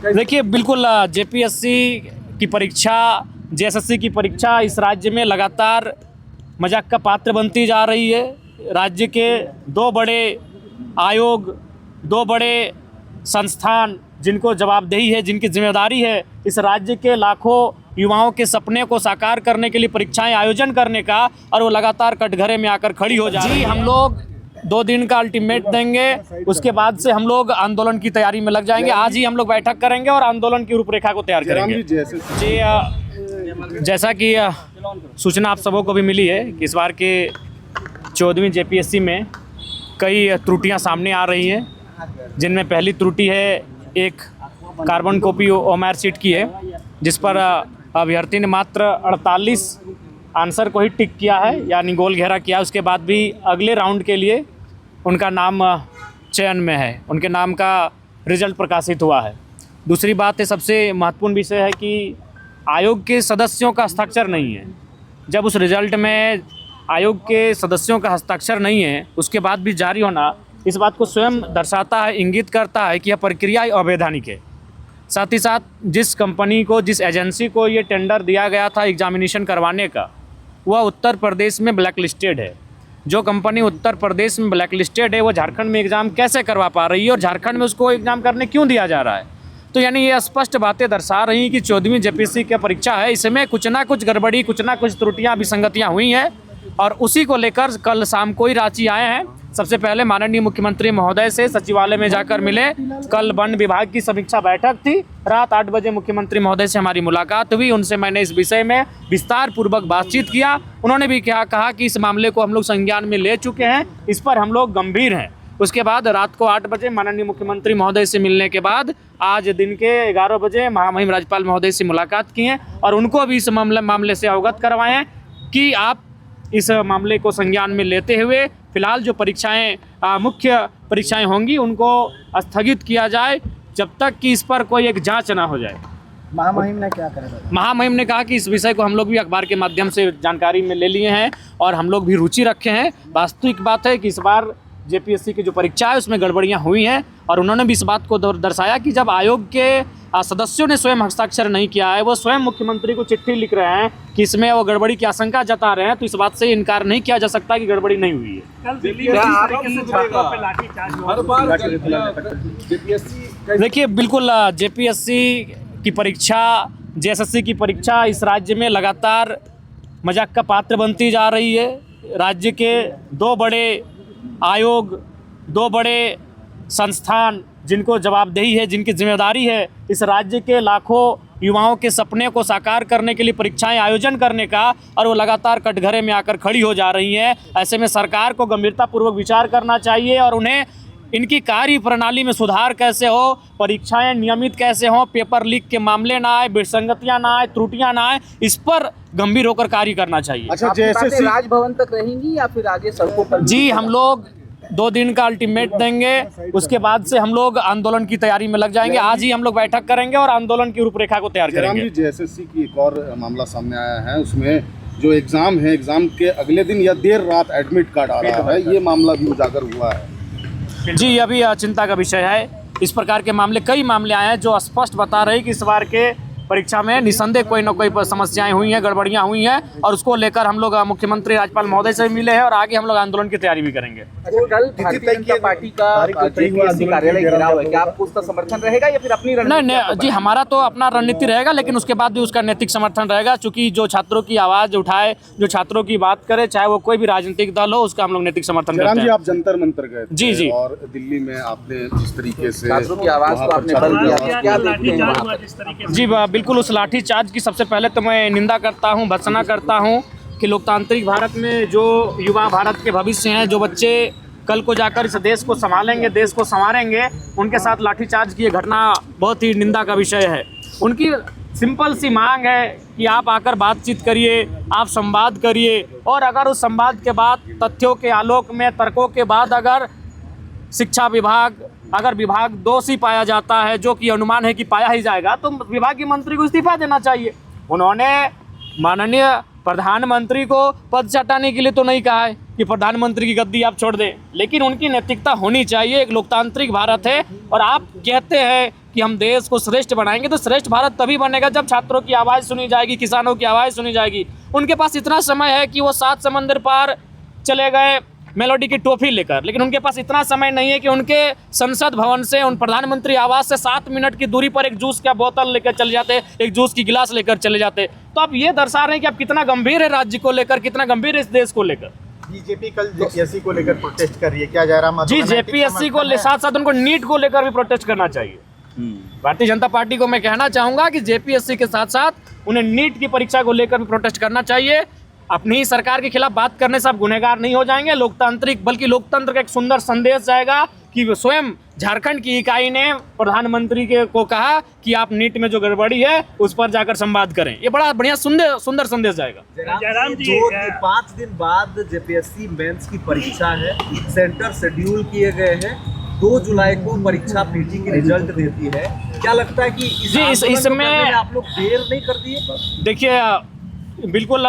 देखिए, बिल्कुल जेपीएससी की परीक्षा, जेएसएससी की परीक्षा इस राज्य में लगातार मजाक का पात्र बनती जा रही है। राज्य के दो बड़े आयोग, दो बड़े संस्थान जिनको जवाबदेही है, जिनकी जिम्मेदारी है इस राज्य के लाखों युवाओं के सपने को साकार करने के लिए परीक्षाएं आयोजन करने का, और वो लगातार कटघरे में आकर खड़ी हो जा रही है। हम लोग 2 दिन का अल्टीमेट देंगे, उसके बाद से हम लोग आंदोलन की तैयारी में लग जाएंगे। आज ही हम लोग बैठक करेंगे और आंदोलन की रूपरेखा को तैयार करेंगे। जी, जैसा कि सूचना आप सबों को भी मिली है कि इस बार के 14वीं जेपीएससी में कई त्रुटियां सामने आ रही हैं, जिनमें पहली त्रुटि है एक कार्बन कॉपी ओएमआर शीट की है, जिस पर अभ्यर्थी ने मात्र 48 आंसर को ही टिक किया है, यानी गोल घेरा किया। उसके बाद भी अगले राउंड के लिए उनका नाम चयन में है, उनके नाम का रिजल्ट प्रकाशित हुआ है। दूसरी बात है, सबसे महत्वपूर्ण विषय है कि आयोग के सदस्यों का हस्ताक्षर नहीं है। जब उस रिजल्ट में आयोग के सदस्यों का हस्ताक्षर नहीं है, उसके बाद भी जारी होना इस बात को स्वयं दर्शाता है, इंगित करता है कि यह प्रक्रिया अवैधानिक है। साथ ही साथ जिस कंपनी को, जिस एजेंसी को ये टेंडर दिया गया था एग्जामिनेशन करवाने का, वह उत्तर प्रदेश में ब्लैक लिस्टेड है। जो कंपनी उत्तर प्रदेश में ब्लैक लिस्टेड है, वो झारखंड में एग्ज़ाम कैसे करवा पा रही है और झारखंड में उसको एग्ज़ाम करने क्यों दिया जा रहा है? तो यानी ये स्पष्ट बातें दर्शा रही हैं कि 14वीं जेपीएससी की परीक्षा है, इसमें कुछ ना कुछ गड़बड़ी, कुछ ना कुछ त्रुटियाँ, विसंगतियाँ हुई हैं, और उसी को लेकर कल शाम को ही रांची आए हैं। सबसे पहले माननीय मुख्यमंत्री महोदय से सचिवालय में जाकर मिले। कल वन विभाग की समीक्षा बैठक थी, रात 8 बजे मुख्यमंत्री महोदय से हमारी मुलाकात हुई। उनसे मैंने इस विषय में विस्तार पूर्वक बातचीत किया। उन्होंने भी कहा कि इस मामले को हम लोग संज्ञान में ले चुके हैं, इस पर हम लोग गंभीर हैं। उसके बाद रात को 8 बजे माननीय मुख्यमंत्री महोदय से मिलने के बाद आज दिन के 11 बजे महामहिम राज्यपाल महोदय से मुलाकात की है और उनको भी इस मामले से अवगत करवाए हैं कि आप इस मामले को संज्ञान में लेते हुए फिलहाल जो परीक्षाएं, मुख्य परीक्षाएं होंगी, उनको स्थगित किया जाए जब तक कि इस पर कोई एक जांच ना हो जाए। महामहिम ने क्या करा? महामहिम ने कहा कि इस विषय को हम लोग भी अखबार के माध्यम से जानकारी में ले लिए हैं और हम लोग भी रुचि रखे हैं। वास्तविक बात है कि इस बार जेपीएससी की जो परीक्षा है उसमें गड़बड़ियां हुई हैं, और उन्होंने भी इस बात को दर्शाया कि जब आयोग के सदस्यों ने स्वयं हस्ताक्षर नहीं किया है, वो स्वयं मुख्यमंत्री को चिट्ठी लिख रहे हैं कि इसमें वो गड़बड़ी की आशंका जता रहे हैं, तो इस बात से इनकार नहीं किया जा सकता कि गड़बड़ी नहीं हुई है। देखिए, बिल्कुल जेपीएससी की परीक्षा, जेएसएससी की परीक्षा इस राज्य में लगातार मजाक का पात्र बनती जा रही है। राज्य के दो बड़े आयोग, दो बड़े संस्थान जिनको जवाबदेही है, जिनकी जिम्मेदारी है इस राज्य के लाखों युवाओं के सपने को साकार करने के लिए परीक्षाएं आयोजन करने का, और वो लगातार कटघरे में आकर खड़ी हो जा रही हैं। ऐसे में सरकार को गंभीरतापूर्वक विचार करना चाहिए और उन्हें इनकी कार्य प्रणाली में सुधार कैसे हो, परीक्षाएं नियमित कैसे हों, पेपर लीक के मामले ना आए, विसंगतियां ना आए, त्रुटियां ना आए, इस पर गंभीर होकर कार्य करना चाहिए। अच्छा, जैसे राजभवन तक रहेंगी या फिर आगे सड़कों पर? जी, हम लोग 2 दिन का अल्टीमेट देंगे, उसके बाद से हम लोग आंदोलन की तैयारी में लग जाएंगे। आज ही हम लोग बैठक करेंगे और आंदोलन की रूपरेखा को तैयार करेंगे। जेएसएससी की एक और मामला सामने आया है, उसमें जो एग्जाम है, एग्जाम के अगले दिन या देर रात एडमिट कार्ड आ रहा है, ये मामला भी उजागर हुआ है। जी, ये भी चिंता का विषय है। इस प्रकार के मामले, कई मामले आए हैं जो स्पष्ट बता रहे हैं कि इस बार के परीक्षा में निसंदेह कोई न कोई समस्याएं हुई हैं, गड़बड़ियां हुई हैं, और उसको लेकर हम लोग मुख्यमंत्री राज्यपाल महोदय से मिले हैं और आगे हम लोग आंदोलन की तैयारी भी करेंगे। कल भारतीय जनता पार्टी का जेपीएससी कार्यालय घेराव है, क्या आपको उसका समर्थन रहेगा या फिर अपनी रणनीति? नहीं, जी, हमारा तो अपना रणनीति रहेगा, लेकिन उसके बाद भी उसका नैतिक समर्थन रहेगा, चूंकि जो छात्रों की आवाज़ उठाए, जो छात्रों की बात करे, चाहे वो कोई भी राजनीतिक दल हो, उसका हम लोग नैतिक समर्थन करते हैं। आप जंतर मंतर गए थे, जी जी, और दिल्ली में आपने जिस तरीके से छात्रों की आवाज़ को आपने बल दिया, क्या देखते हैं? जी, बिल्कुल, उस लाठी चार्ज की सबसे पहले तो मैं निंदा करता हूं, भर्त्सना करता हूं कि लोकतांत्रिक भारत में जो युवा भारत के भविष्य हैं, जो बच्चे कल को जाकर इस देश को संभालेंगे, देश को संवारेंगे, उनके साथ लाठीचार्ज की घटना बहुत ही निंदा का विषय है। उनकी सिंपल सी मांग है कि आप आकर बातचीत करिए, आप संवाद करिए, और अगर उस संवाद के बाद तथ्यों के आलोक में, तर्कों के बाद अगर शिक्षा विभाग, अगर विभाग दोषी पाया जाता है, जो कि अनुमान है कि पाया ही जाएगा, तो विभागीय मंत्री को इस्तीफा देना चाहिए। उन्होंने माननीय प्रधानमंत्री को पद से हटाने के लिए तो नहीं कहा है कि प्रधानमंत्री की गद्दी आप छोड़ दें, लेकिन उनकी नैतिकता होनी चाहिए। एक लोकतांत्रिक भारत है और आप कहते हैं कि हम देश को श्रेष्ठ बनाएंगे, तो श्रेष्ठ भारत तभी बनेगा जब छात्रों की आवाज़ सुनी जाएगी, किसानों की आवाज़ सुनी जाएगी। उनके पास इतना समय है कि वो 7 समंदर पार चले गए मेलोडी की टोपी लेकर, लेकिन उनके पास इतना समय नहीं है कि उनके संसद भवन से, उन प्रधानमंत्री आवास से 7 मिनट की दूरी पर एक जूस का बोतल लेकर चले जाते, एक जूस की गिलास लेकर चले जाते। तो आप ये दर्शा रहे हैं कि आप कितना गंभीर है राज्य को लेकर, कितना गंभीर है इस देश को लेकर। बीजेपी कल जेपीएससी को लेकर प्रोटेस्ट कर रही है, क्या जयराम जी, जेपीएससी को साथ साथ उनको नीट को लेकर भी प्रोटेस्ट करना चाहिए। भारतीय जनता पार्टी को मैं कहना चाहूंगा कि जेपीएससी के साथ साथ उन्हें नीट की परीक्षा को लेकर भी प्रोटेस्ट करना चाहिए। अपनी ही सरकार के खिलाफ बात करने से आप गुनहगार नहीं हो जाएंगे, लोकतांत्रिक बल्कि लोकतंत्र का एक सुंदर संदेश जाएगा कि स्वयं झारखंड की इकाई ने प्रधानमंत्री को कहा कि आप नीट में जो गड़बड़ी है उस पर जाकर संवाद करें। ये बड़ा बढ़िया सुंदर संदेश जाएगा। जयराम जी, 5 दिन बाद जेपीएससी मेंस की परीक्षा है, सेंटर शेड्यूल किए गए हैं, 2 जुलाई को परीक्षा पीटी की रिजल्ट देती है। क्या लगता है कि इसमें आप लोग देर नहीं कर दिए? देखिए, बिल्कुल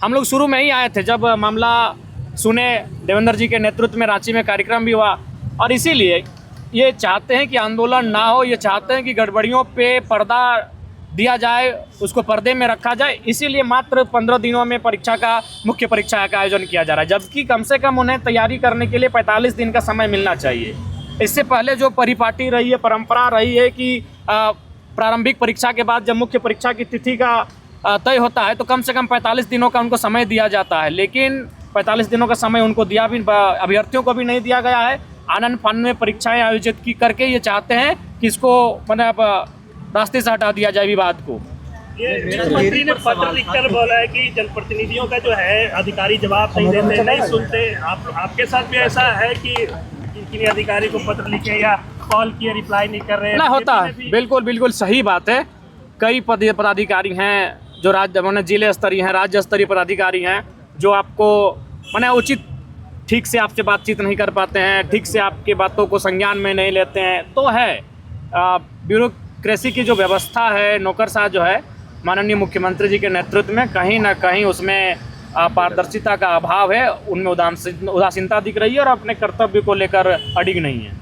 हम लोग शुरू में ही आए थे जब मामला सुने, देवेंद्र जी के नेतृत्व में रांची में कार्यक्रम भी हुआ, और इसीलिए ये चाहते हैं कि आंदोलन ना हो, ये चाहते हैं कि गड़बड़ियों पे पर्दा दिया जाए, उसको पर्दे में रखा जाए। इसीलिए मात्र 15 दिनों में मुख्य परीक्षा का आयोजन किया जा रहा है, जबकि कम से कम उन्हें तैयारी करने के लिए 45 दिन का समय मिलना चाहिए। इससे पहले जो परिपाटी रही है, परंपरा रही है कि प्रारंभिक परीक्षा के बाद जब मुख्य परीक्षा की तिथि का तय होता है तो कम से कम 45 दिनों का उनको समय दिया जाता है, लेकिन 45 दिनों का समय उनको दिया भी, अभ्यर्थियों को भी नहीं दिया गया है। आनंद फानन में परीक्षाएं आयोजित करके ये चाहते हैं कि इसको मतलब रास्ते से हटा दिया जाए विवाद को। मुख्यमंत्री ने पत्र लिखकर बोला है कि जनप्रतिनिधियों का जो है अधिकारी जवाब नहीं देते, नहीं सुनते। आपके साथ भी ऐसा है कि किसी अधिकारी को पत्र लिखे या कॉल किए, रिप्लाई नहीं कर रहे? ना, होता है, बिल्कुल सही बात है। कई पदाधिकारी हैं जो जिले स्तरीय हैं, राज्य स्तरीय पदाधिकारी हैं जो आपको उचित ठीक से आपसे बातचीत नहीं कर पाते हैं, ठीक से आपके बातों को संज्ञान में नहीं लेते हैं। तो है ब्यूरोक्रेसी की जो व्यवस्था है, नौकरशाह जो है माननीय मुख्यमंत्री जी के नेतृत्व में, कहीं ना कहीं उसमें पारदर्शिता का अभाव है, उनमें उदासीनता दिख रही है और अपने कर्तव्य को लेकर अडिग नहीं है।